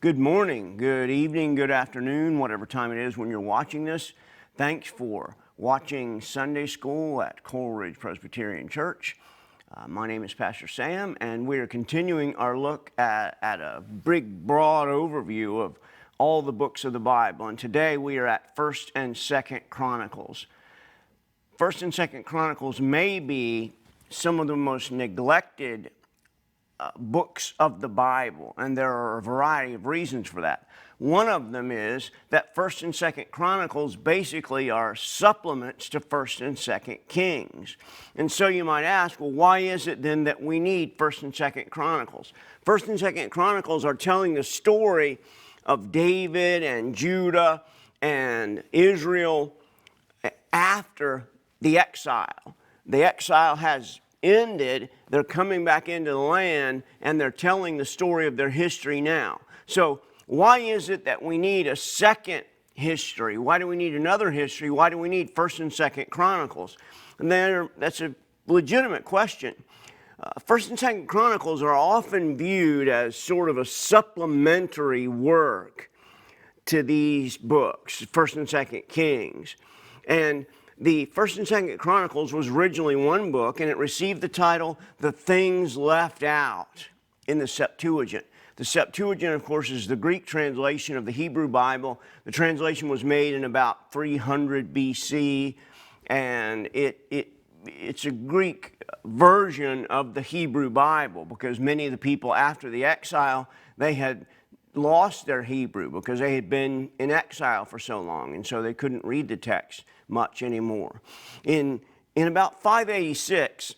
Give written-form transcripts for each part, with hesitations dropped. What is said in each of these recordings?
Good morning, good evening, good afternoon, whatever time it is when you're watching this. Thanks for watching Sunday School at Coral Ridge Presbyterian Church. My name is Pastor Sam, and we are continuing our look at a big, broad overview of all the books of the Bible. And today we are at 1st and 2nd Chronicles. 1st and 2nd Chronicles may be some of the most neglected books of the Bible, and there are a variety of reasons for that. One of them is that 1st and 2nd Chronicles basically are supplements to 1st and 2nd Kings. And so you might ask, well, why is it then that we need 1st and 2nd Chronicles? 1st and 2nd Chronicles are telling the story of David and Judah and Israel after the exile. The exile has ended, they're coming back into the land, and they're telling the story of their history now. So why is it that we need a second history? Why do we need another history? Why do we need 1st and 2nd Chronicles? And that's a legitimate question. 1st and 2nd Chronicles are often viewed as sort of a supplementary work to these books, 1st and 2nd Kings. And the 1st and 2nd Chronicles was originally one book, and it received the title, The Things Left Out, in the Septuagint. The Septuagint, of course, is the Greek translation of the Hebrew Bible. The translation was made in about 300 BC, and it's a Greek version of the Hebrew Bible, because many of the people after the exile, they had lost their Hebrew because they had been in exile for so long, and so they couldn't read the text much anymore. In about 586,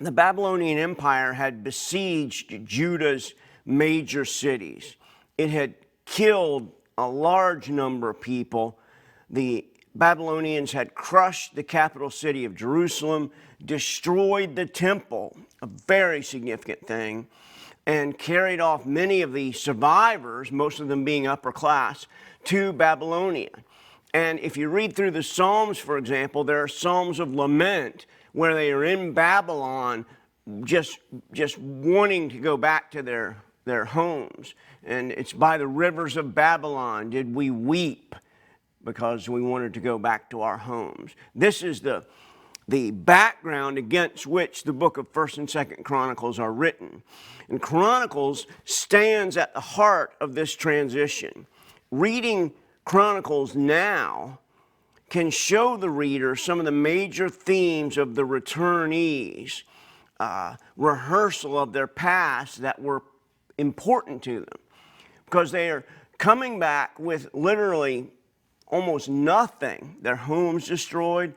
the Babylonian Empire had besieged Judah's major cities. It had killed a large number of people. The Babylonians had crushed the capital city of Jerusalem, destroyed the temple, a very significant thing, and carried off many of the survivors, most of them being upper class, to Babylonia. And if you read through the Psalms, for example, there are Psalms of lament where they are in Babylon just wanting to go back to their homes. And it's by the rivers of Babylon did we weep because we wanted to go back to our homes. This is the background against which the book of 1st and 2nd Chronicles are written. And Chronicles stands at the heart of this transition. Reading Chronicles now can show the reader some of the major themes of the returnees, rehearsal of their past that were important to them, because they are coming back with literally almost nothing, their homes destroyed,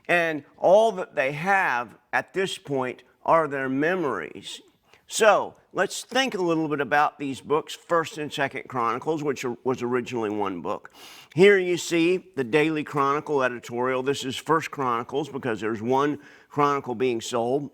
and all that they have at this point are their memories. So let's think a little bit about these books, 1st and 2nd Chronicles, which was originally one book. Here you see the Daily Chronicle editorial. This is 1st Chronicles because there's one chronicle being sold.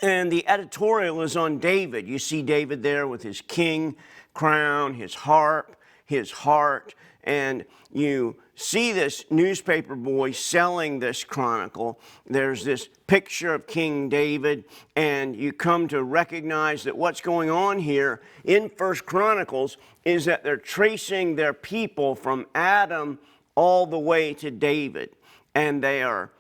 And the editorial is on David. You see David there with his king crown, his harp, his heart, and you see this newspaper boy selling this chronicle. There's this picture of King David, and you come to recognize that what's going on here in 1st Chronicles is that they're tracing their people from Adam all the way to David, and they are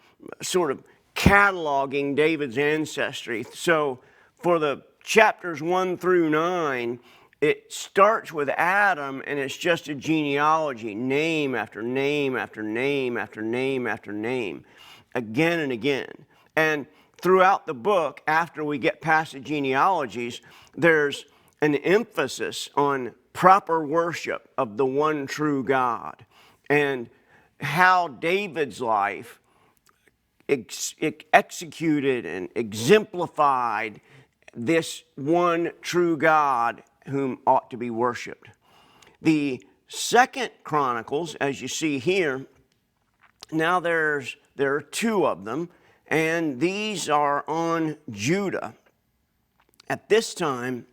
sort of cataloging David's ancestry. So for the chapters 1 through 9, it starts with Adam, and it's just a genealogy, name after name after name after name after name, again and again. And throughout the book, after we get past the genealogies, there's an emphasis on proper worship of the one true God, and how David's life executed and exemplified this one true God whom ought to be worshiped. The 2nd Chronicles, as you see here, now there are 2 of them, and these are on Judah. At this time,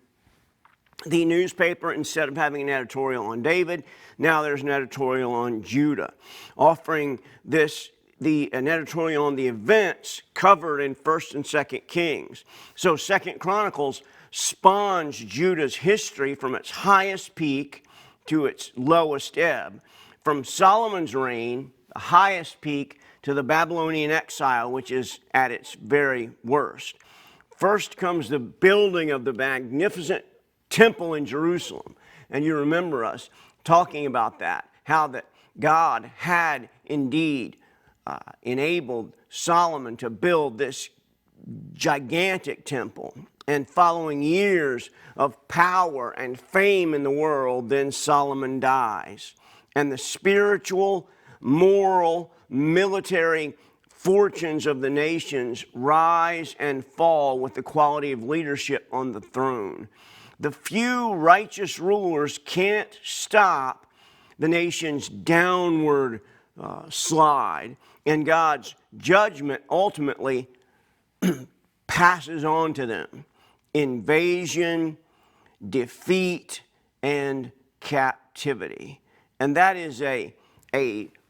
the newspaper, instead of having an editorial on David, now there's an editorial on Judah, offering an editorial on the events covered in 1st and 2nd Kings. So 2nd Chronicles sponged Judah's history from its highest peak to its lowest ebb. From Solomon's reign, the highest peak, to the Babylonian exile, which is at its very worst. First comes the building of the magnificent temple in Jerusalem. And you remember us talking about that, how that God had indeed enabled Solomon to build this gigantic temple. And following years of power and fame in the world, then Solomon dies. And the spiritual, moral, military fortunes of the nations rise and fall with the quality of leadership on the throne. The few righteous rulers can't stop the nation's downward slide, and God's judgment ultimately passes on to them. Invasion, defeat, and captivity. And that is a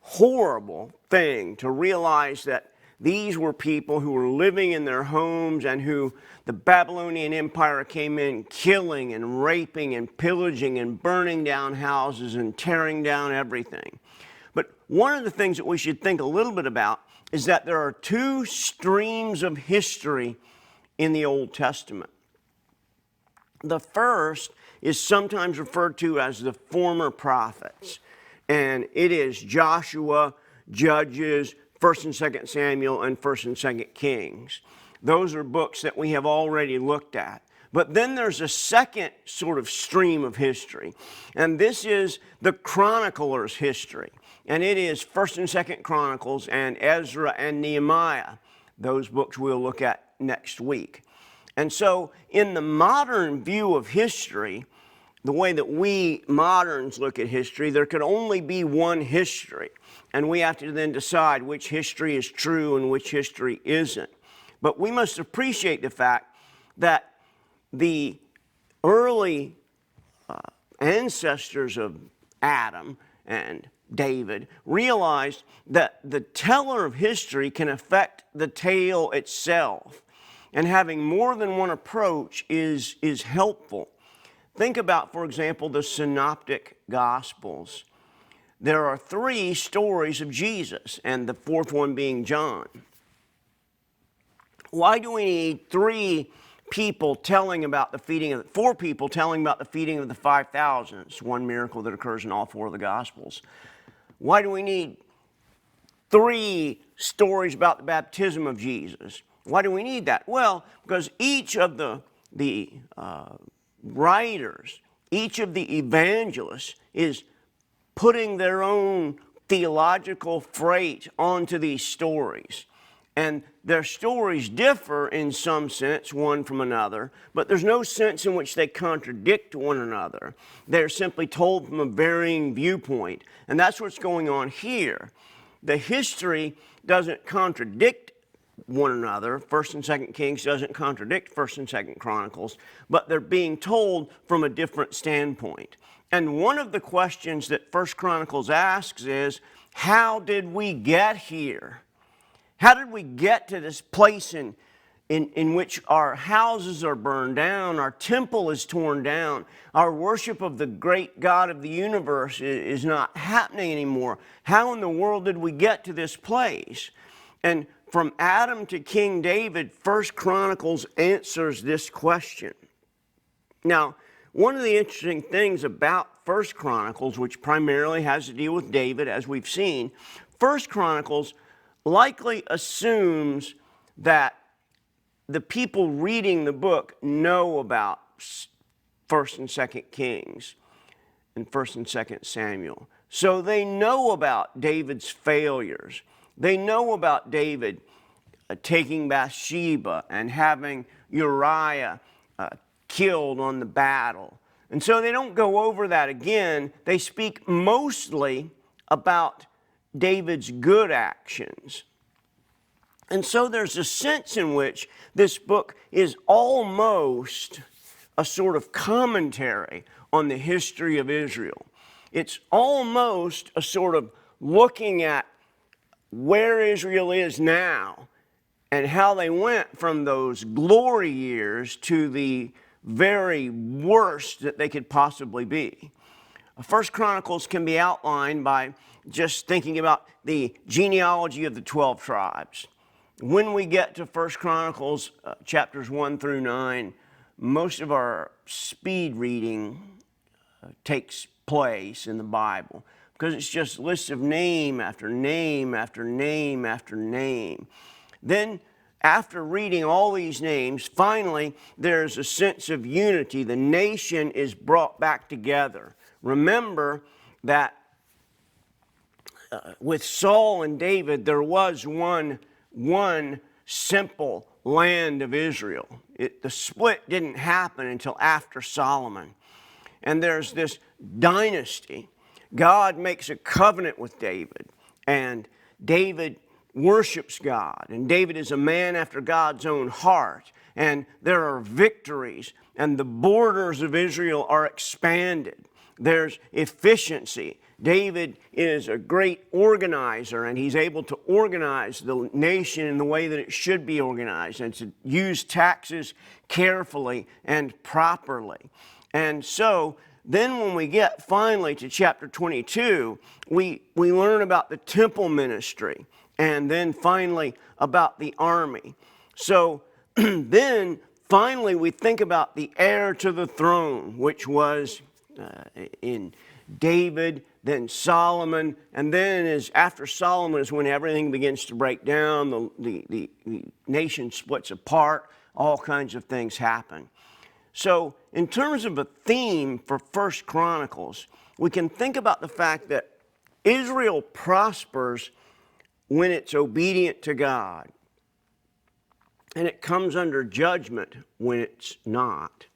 horrible thing to realize, that these were people who were living in their homes and who the Babylonian Empire came in killing and raping and pillaging and burning down houses and tearing down everything. But one of the things that we should think a little bit about is that there are two streams of history in the Old Testament. The first is sometimes referred to as the former prophets, and it is Joshua, Judges, 1st and 2nd Samuel, and 1st and 2nd Kings. Those are books that we have already looked at. But then there's a second sort of stream of history, and this is the chronicler's history. And it is 1st and 2nd Chronicles and Ezra and Nehemiah. Those books we'll look at next week. And so in the modern view of history, the way that we moderns look at history, there could only be one history. And we have to then decide which history is true and which history isn't. But we must appreciate the fact that the early ancestors of Adam and David realized that the teller of history can affect the tale itself. And having more than one approach is helpful. Think about, for example, the Synoptic Gospels. There are 3 stories of Jesus, and the 4th one being John. Why do we need 4 people telling about the feeding of the 5,000? It's one miracle that occurs in all 4 of the Gospels. Why do we need 3 stories about the baptism of Jesus? Why do we need that? Well, because each of the writers, each of the evangelists is putting their own theological freight onto these stories. And their stories differ in some sense, one from another, but there's no sense in which they contradict one another. They're simply told from a varying viewpoint. And that's what's going on here. The history doesn't contradict one another. 1st and 2nd Kings doesn't contradict 1st and 2nd Chronicles, but they're being told from a different standpoint. And one of the questions that 1st Chronicles asks is, how did we get here? How did we get to this place in which our houses are burned down, our temple is torn down, our worship of the great God of the universe is not happening anymore? How in the world did we get to this place? And from Adam to King David, 1st Chronicles answers this question. Now, one of the interesting things about 1st Chronicles, which primarily has to deal with David, as we've seen, 1st Chronicles likely assumes that the people reading the book know about 1st and 2nd Kings and 1st and 2nd Samuel. So they know about David's failures. They know about David taking Bathsheba and having Uriah killed on the battle. And so they don't go over that again. They speak mostly about David's good actions. And so there's a sense in which this book is almost a sort of commentary on the history of Israel. It's almost a sort of looking at where Israel is now and how they went from those glory years to the very worst that they could possibly be. First Chronicles can be outlined by just thinking about the genealogy of the 12 tribes. When we get to First Chronicles chapters 1 through 9, most of our speed reading takes place in the Bible because it's just lists of name after name after name after name. Then after reading all these names, finally there's a sense of unity. The nation is brought back together. Remember that with Saul and David, there was one simple land of Israel. The split didn't happen until after Solomon. And there's this dynasty. God makes a covenant with David, and David worships God, and David is a man after God's own heart, and there are victories, and the borders of Israel are expanded. There's efficiency. David is a great organizer, and he's able to organize the nation in the way that it should be organized and to use taxes carefully and properly. And so then when we get finally to chapter 22, we learn about the temple ministry and then finally about the army. So then finally we think about the heir to the throne, which was in David, then Solomon, and then after Solomon is when everything begins to break down, the nation splits apart, all kinds of things happen. So in terms of a theme for First Chronicles, we can think about the fact that Israel prospers when it's obedient to God, and it comes under judgment when it's not.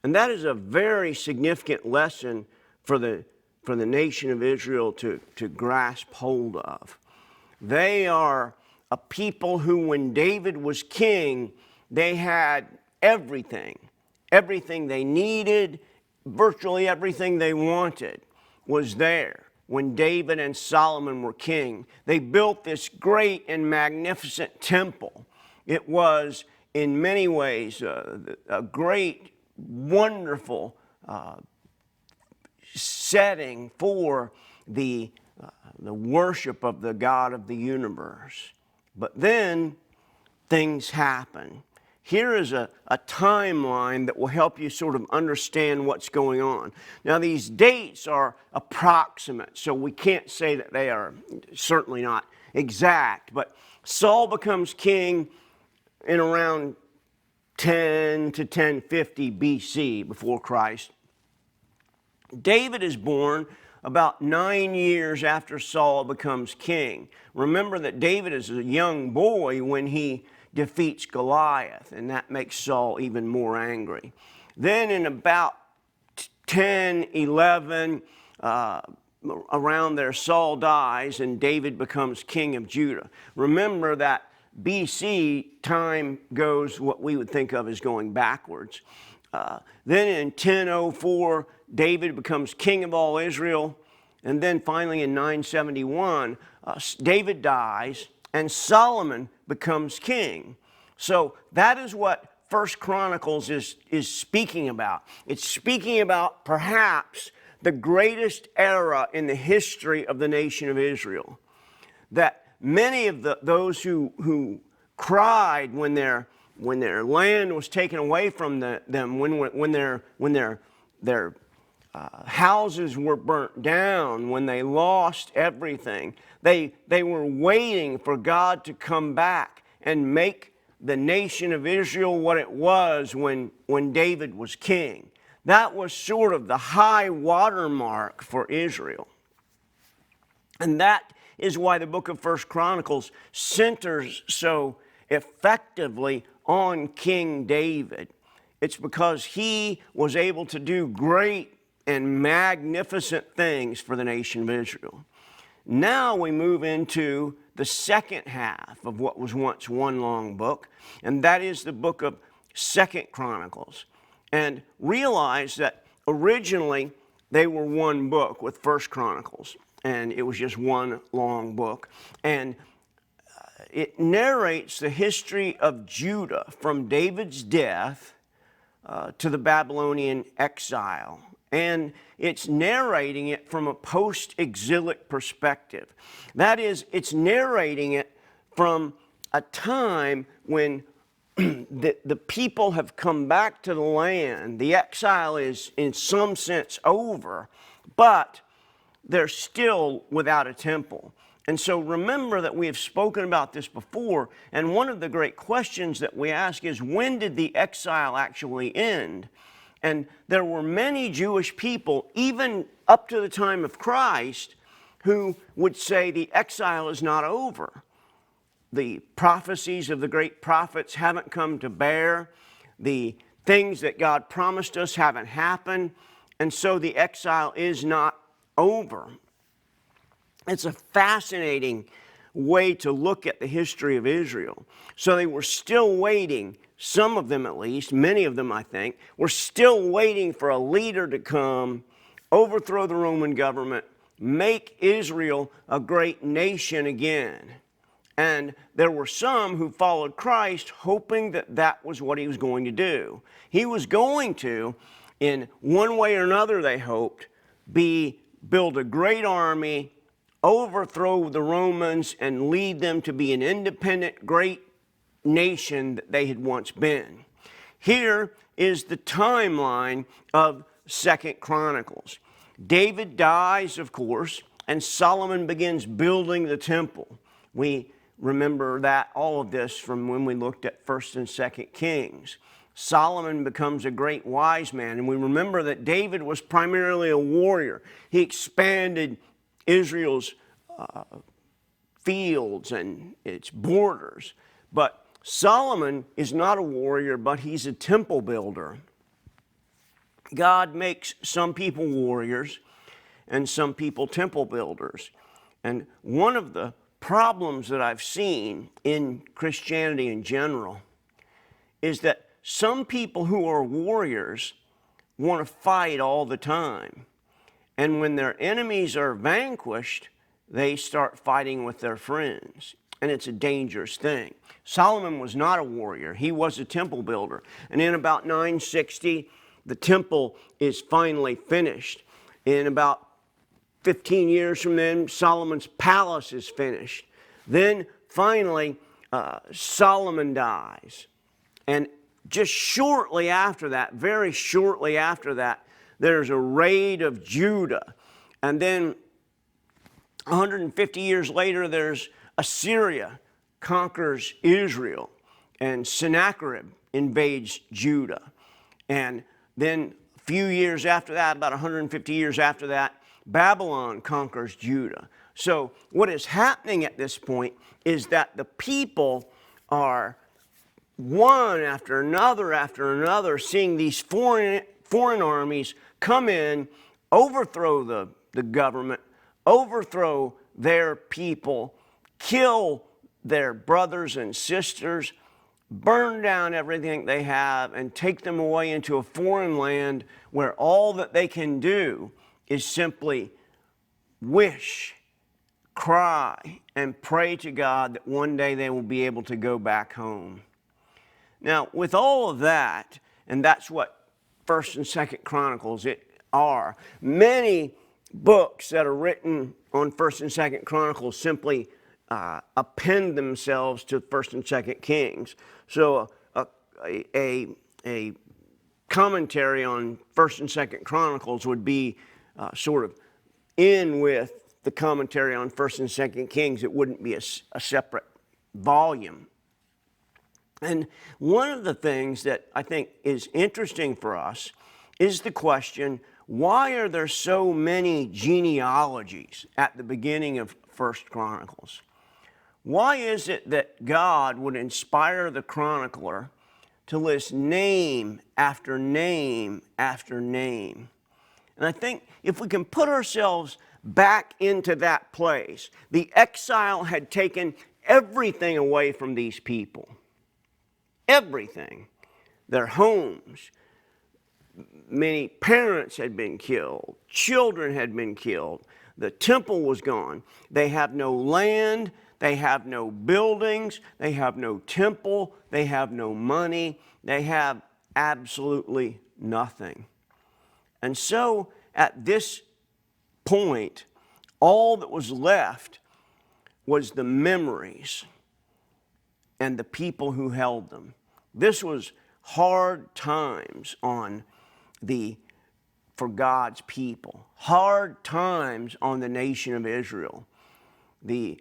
And that is a very significant lesson for the nation of Israel to grasp hold of. They are a people who, when David was king, they had everything. Everything they needed, virtually everything they wanted was there when David and Solomon were king. They built this great and magnificent temple. It was, in many ways, a great, wonderful setting for the worship of the God of the universe. But then things happen. Here is a timeline that will help you sort of understand what's going on. Now, these dates are approximate, so we can't say that they are certainly not exact. But Saul becomes king in around 10 to 1050 BC, before Christ. David is born about 9 years after Saul becomes king. Remember that David is a young boy when he defeats Goliath, and that makes Saul even more angry. Then in about 1011, around there, Saul dies and David becomes king of Judah. Remember that BC time goes what we would think of as going backwards. Then in 1004, David becomes king of all Israel. And then finally in 971, David dies and Solomon becomes king. So that is what First Chronicles is speaking about. It's speaking about perhaps the greatest era in the history of the nation of Israel. That many of those who cried when their land was taken away from them, when their houses were burnt down, when they lost everything, they were waiting for God to come back and make the nation of Israel what it was when David was king. That was sort of the high watermark for Israel. And that is why the book of First Chronicles centers so effectively on King David. It's because he was able to do great and magnificent things for the nation of Israel. Now we move into the second half of what was once one long book, and that is the book of Second Chronicles. And realize that originally they were one book with First Chronicles, and it was just one long book. And it narrates the history of Judah from David's death to the Babylonian exile. And it's narrating it from a post-exilic perspective. That is, it's narrating it from a time when the people have come back to the land. The exile is in some sense over, but they're still without a temple. And so remember that we have spoken about this before, and one of the great questions that we ask is, when did the exile actually end? And there were many Jewish people, even up to the time of Christ, who would say the exile is not over. The prophecies of the great prophets haven't come to bear. The things that God promised us haven't happened. And so the exile is not over. It's a fascinating way to look at the history of Israel. So they were still waiting, some of them at least, many of them I think, were still waiting for a leader to come, overthrow the Roman government, make Israel a great nation again. And there were some who followed Christ hoping that that was what he was going to do. He was going to, in one way or another they hoped, build a great army, overthrow the Romans, and lead them to be an independent, great nation that they had once been. Here is the timeline of 2 Chronicles. David dies, of course, and Solomon begins building the temple. We remember that, all of this, from when we looked at 1st and 2nd Kings. Solomon becomes a great wise man, and we remember that David was primarily a warrior. He expanded Israel's fields and its borders. But Solomon is not a warrior, but he's a temple builder. God makes some people warriors and some people temple builders. And one of the problems that I've seen in Christianity in general is that some people who are warriors want to fight all the time. And when their enemies are vanquished, they start fighting with their friends. And it's a dangerous thing. Solomon was not a warrior. He was a temple builder. And in about 960, the temple is finally finished. In about 15 years from then, Solomon's palace is finished. Then finally, Solomon dies. And just shortly after that, very shortly after that, there's a raid of Judah. And then 150 years later, there's Assyria conquers Israel. And Sennacherib invades Judah. And then a few years after that, about 150 years after that, Babylon conquers Judah. So what is happening at this point is that the people are one after another, seeing these foreign armies come in, overthrow the government, overthrow their people, kill their brothers and sisters, burn down everything they have, and take them away into a foreign land where all that they can do is simply wish, cry, and pray to God that one day they will be able to go back home. Now, with all of that, and that's what 1st and 2nd Chronicles are, many books that are written on 1st and 2nd Chronicles simply append themselves to 1st and 2nd Kings. So a commentary on 1st and 2nd Chronicles would be sort of in with the commentary on 1st and 2nd Kings. It wouldn't be a separate volume. And one of the things that I think is interesting for us is the question, why are there so many genealogies at the beginning of 1st Chronicles? Why is it that God would inspire the chronicler to list name after name after name? And I think if we can put ourselves back into that place, the exile had taken everything away from these people. Everything. Their homes. Many parents had been killed. Children had been killed. The temple was gone. They have no land. They have no buildings. They have no temple. They have no money. They have absolutely nothing. And so at this point, all that was left was the memories and the people who held them. This was hard times for God's people, hard times on the nation of Israel. The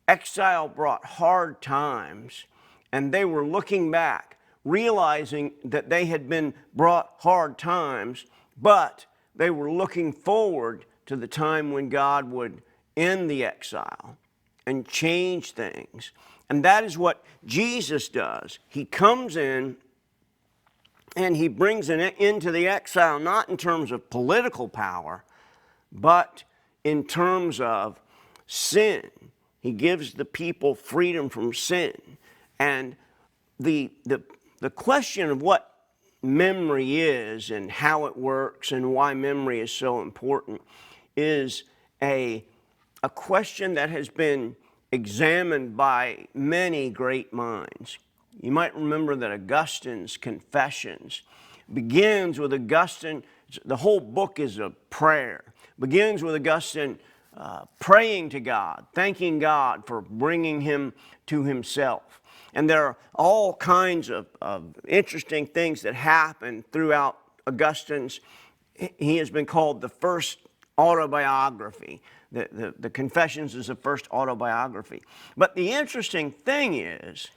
exile brought hard times, and they were looking back, realizing that they had been brought hard times, but they were looking forward to the time when God would end the exile and change things. And that is what Jesus does. He comes in and he brings an end to the exile, not in terms of political power, but in terms of sin. He gives the people freedom from sin. And the question of what memory is and how it works and why memory is so important is a question that has been examined by many great minds. You might remember that Augustine's Confessions begins with Augustine. The whole book is a prayer. Begins with Augustine praying to God, thanking God for bringing him to himself. And there are all kinds of interesting things that happen throughout Augustine's. He has been called the first autobiography. The Confessions is the first autobiography. But the interesting thing is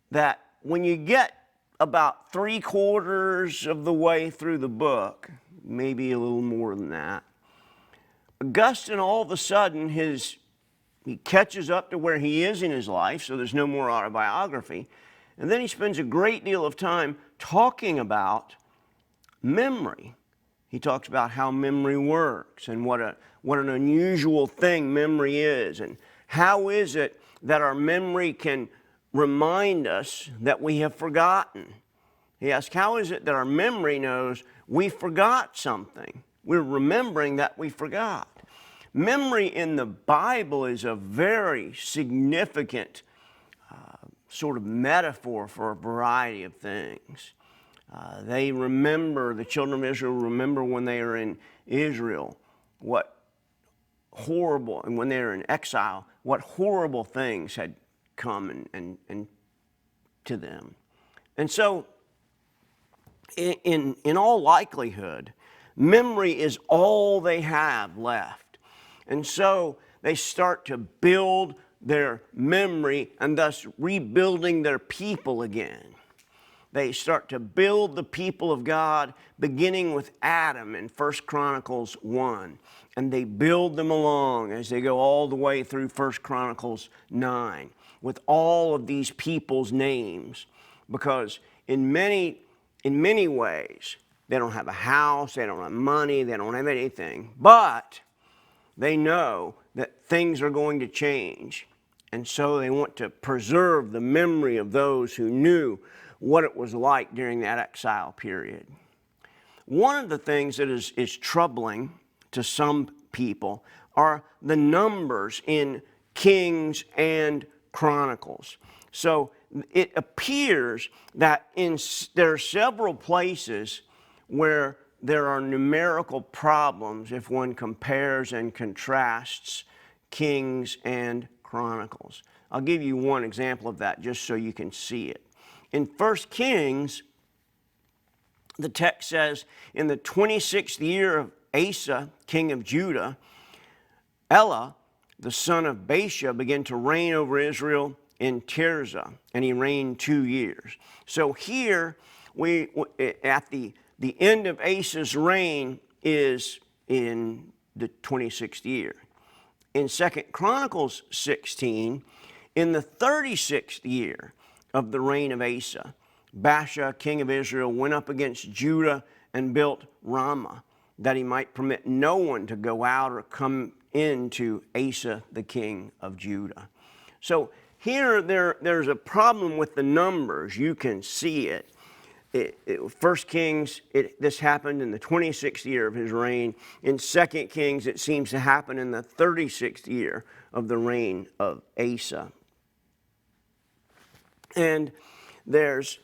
that when you get about 3/4 of the way through the book, maybe a little more than that, Augustine all of a sudden he catches up to where he is in his life, so there's no more autobiography, and then he spends a great deal of time talking about memory. He talks about how memory works and what an unusual thing memory is, and how is it that our memory can remind us that we have forgotten. He asks, how is it that our memory knows we forgot something? We're remembering that we forgot. Memory in the Bible is a very significant sort of metaphor for a variety of things. The children of Israel remember when they are in Israel, and when they were in exile, what horrible things had come and to them. And so, in all likelihood, memory is all they have left. And so they start to build their memory and thus rebuilding their people again. They start to build the people of God beginning with Adam in 1 Chronicles 1. And they build them along as they go all the way through 1 Chronicles 9 with all of these people's names. Because in many ways, they don't have a house, they don't have money, they don't have anything. But they know that things are going to change. And so they want to preserve the memory of those who knew what it was like during that exile period. One of the things that is troubling to some people are the numbers in Kings and Chronicles. So it appears that there are several places where there are numerical problems if one compares and contrasts Kings and Chronicles. I'll give you one example of that just so you can see it. In 1 Kings, the text says, in the 26th year of Asa, king of Judah, Elah, the son of Baasha, began to reign over Israel in Tirzah, and he reigned 2 years. So here, at the end of Asa's reign is in the 26th year. In 2 Chronicles 16, in the 36th year of the reign of Asa, Baasha, king of Israel, went up against Judah and built Ramah, that he might permit no one to go out or come into Asa, the king of Judah. So here there's a problem with the numbers. You can see it. 1 Kings, this happened in the 26th year of his reign. In 2 Kings, it seems to happen in the 36th year of the reign of Asa. And there's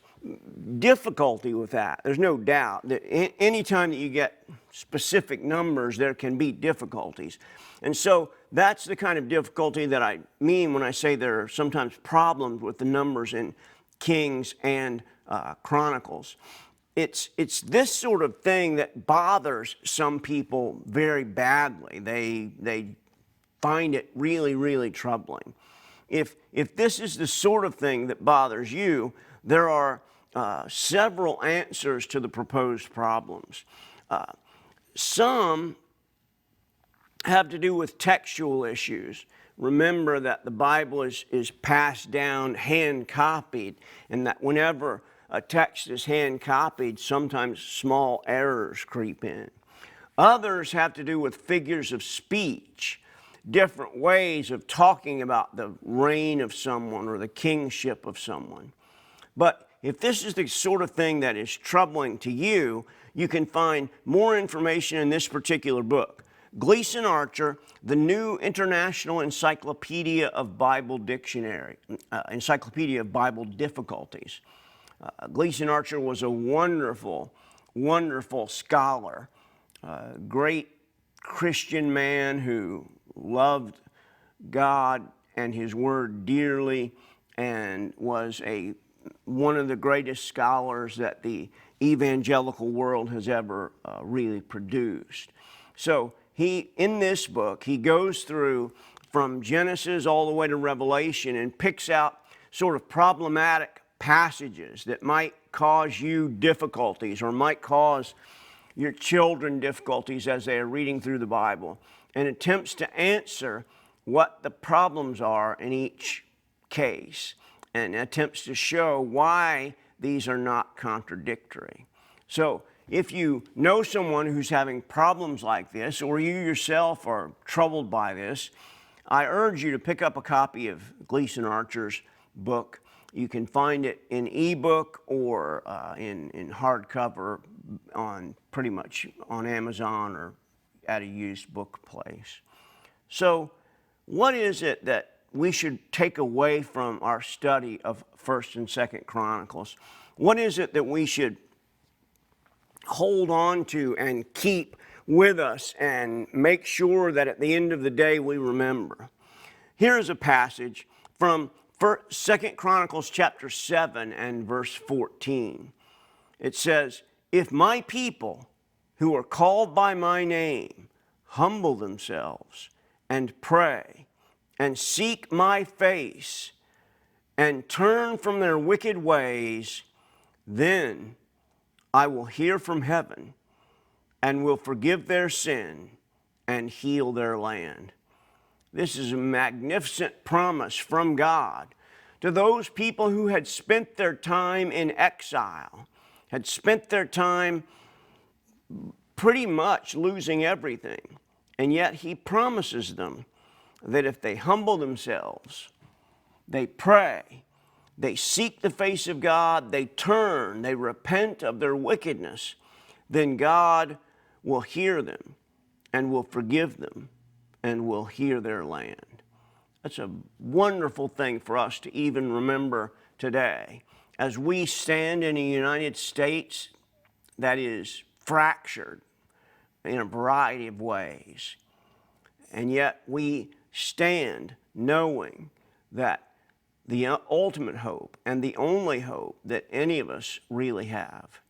difficulty with that. There's no doubt that anytime that you get specific numbers, there can be difficulties. And so that's the kind of difficulty that I mean when I say there are sometimes problems with the numbers in Kings and Chronicles. It's this sort of thing that bothers some people very badly. They find it really, really troubling. If this is the sort of thing that bothers you, there are several answers to the proposed problems. Some have to do with textual issues. Remember that the Bible is passed down hand copied, and that whenever a text is hand copied, sometimes small errors creep in. Others have to do with figures of speech, different ways of talking about the reign of someone or the kingship of someone. But if this is the sort of thing that is troubling to you, you can find more information in this particular book. Gleason Archer, the New International Encyclopedia of Bible Dictionary, Encyclopedia of Bible Difficulties. Gleason Archer was a wonderful, wonderful scholar, great Christian man who loved God and His Word dearly, and was one of the greatest scholars that the evangelical world has ever really produced. So in this book, he goes through from Genesis all the way to Revelation and picks out sort of problematic passages that might cause you difficulties or might cause your children difficulties as they are reading through the Bible, and attempts to answer what the problems are in each case, and attempts to show why these are not contradictory. So if you know someone who's having problems like this, or you yourself are troubled by this, I urge you to pick up a copy of Gleason Archer's book. You can find it in ebook or in hardcover on pretty much on Amazon or at a used book place. So what is it that we should take away from our study of 1st and 2nd Chronicles? What is it that we should hold on to and keep with us and make sure that at the end of the day we remember? Here is a passage from 2nd Chronicles chapter 7 and verse 14. It says, "If my people who are called by my name humble themselves and pray and seek my face and turn from their wicked ways, then I will hear from heaven and will forgive their sin and heal their land." This is a magnificent promise from God to those people who had spent their time in exile, had spent their time pretty much losing everything. And yet He promises them that if they humble themselves, they pray, they seek the face of God, they turn, they repent of their wickedness, then God will hear them and will forgive them and will heal their land. That's a wonderful thing for us to even remember today. As we stand in a United States that is fractured in a variety of ways, and yet we stand knowing that the ultimate hope and the only hope that any of us really have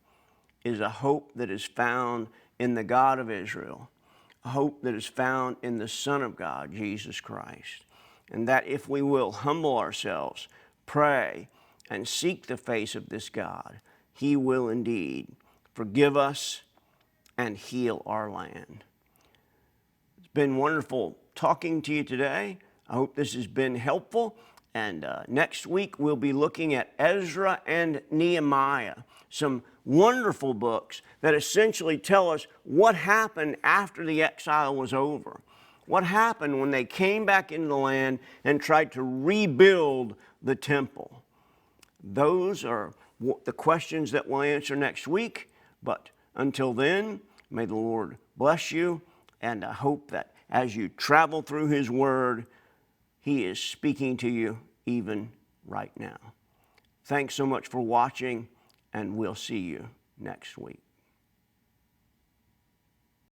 is a hope that is found in the God of Israel, a hope that is found in the Son of God, Jesus Christ. And that if we will humble ourselves, pray, and seek the face of this God, He will indeed forgive us and heal our land. It's been wonderful talking to you today. I hope this has been helpful. And next week we'll be looking at Ezra and Nehemiah, some wonderful books that essentially tell us what happened after the exile was over. What happened when they came back into the land and tried to rebuild the temple. Those are the questions that we'll answer next week. But until then, may the Lord bless you, and I hope that as you travel through His Word, He is speaking to you even right now. Thanks so much for watching, and we'll see you next week.